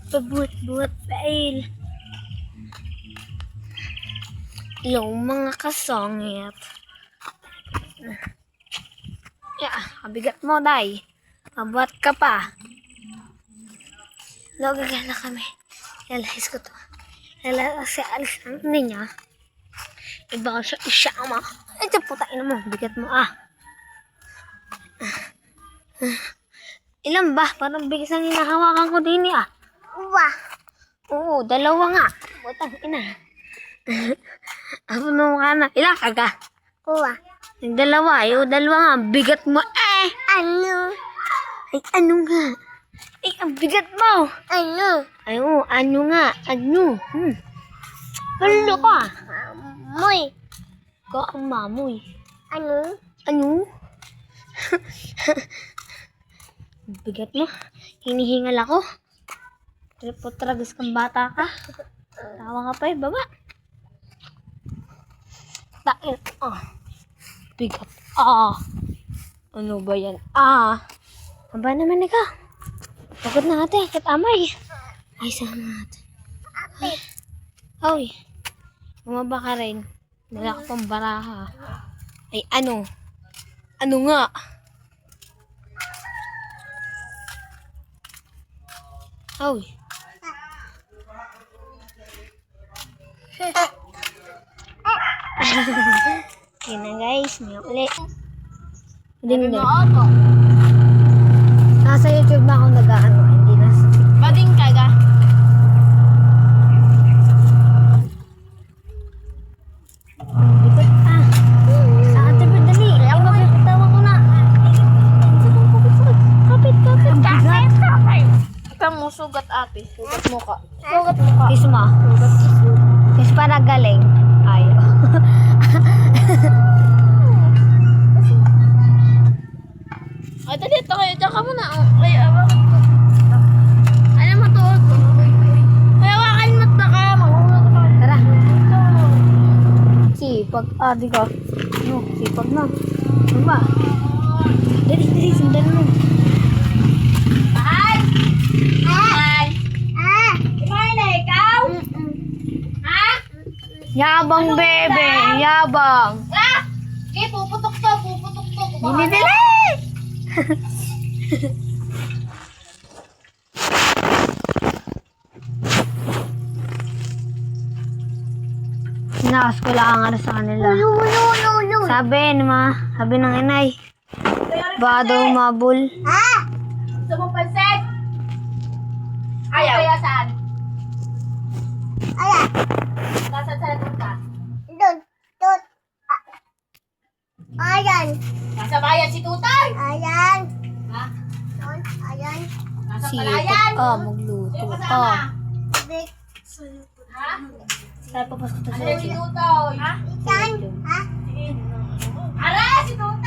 Pabuhat-buhat pail. Yung mga kasongit. Kabigat mo, day. Mabuhat ka pa. Gagala kami. Lalahis ko to. Lalahis alis ang niya. Iba ko siya isyama. Ito putain mo. Bigat mo Ilan ba? Parang bigas ang hinahawakan ko din Oo, dalawa nga. Butang ina. Ako nung na. Ilan ka ka? Yung dalawa. Yung dalawa nga. Bigat mo Ano? Ay, ano nga? Ay, ang bigat mo. Ano? Ay, ano nga? Ano? Halo ka. Moy. Ka ang mamoy. Ano? Ano? Bigat mo. Hinihingal ako. Tripot-tragis kang bata ka. Tawa ka pa baba. Tain. Bigat. Ano ba yan? Aba naman ikaw. Pagod na ate. Katamay. Ay, sama natin. Hoy. Bumaba ka rin. Nala ko pang baraha. Ay, ano? Ano nga? Hoy. Yun na guys. May uli. Hindi na. Nasa YouTube na ako nag-ano. Hindi na. Bading kaga. Sa ate pa dali. Ay, mapipitawa ko na. Kapit. Ikaw mo sugat ate. Sugat mo ka. Kiss mo. Kiss para galing. Ayaw. Ay, dito kayo. Diyan ka muna. Ay, awakan ko. Ano mo to? Ay, awakan mo na ka. Mahulog ka. Tara. Sipag. Di ka. No, sipag na. Ano ba? Dali. Sundan mo. Mahal! Mahal! Mahal na ikaw? Ha? Yabang, bebe. Yabang. Okay, puputok to. Dinidili! Nakas ko lang sa kanila. Sabi ng inay. Baka daw mabul. Gusto mo pansit? Ayaw. Kaya saan? Nasaan sa lahat ka? Ayan. Nasa bayan si Tutay. Ayan. Ha? Ayan. Nasa Sipag. palayan. Magluto. Sino kasama? Big. Ha? Kaya papasok to Ano sa si Tutoy? Ha? Yan. Ha? Ara, si Tutay.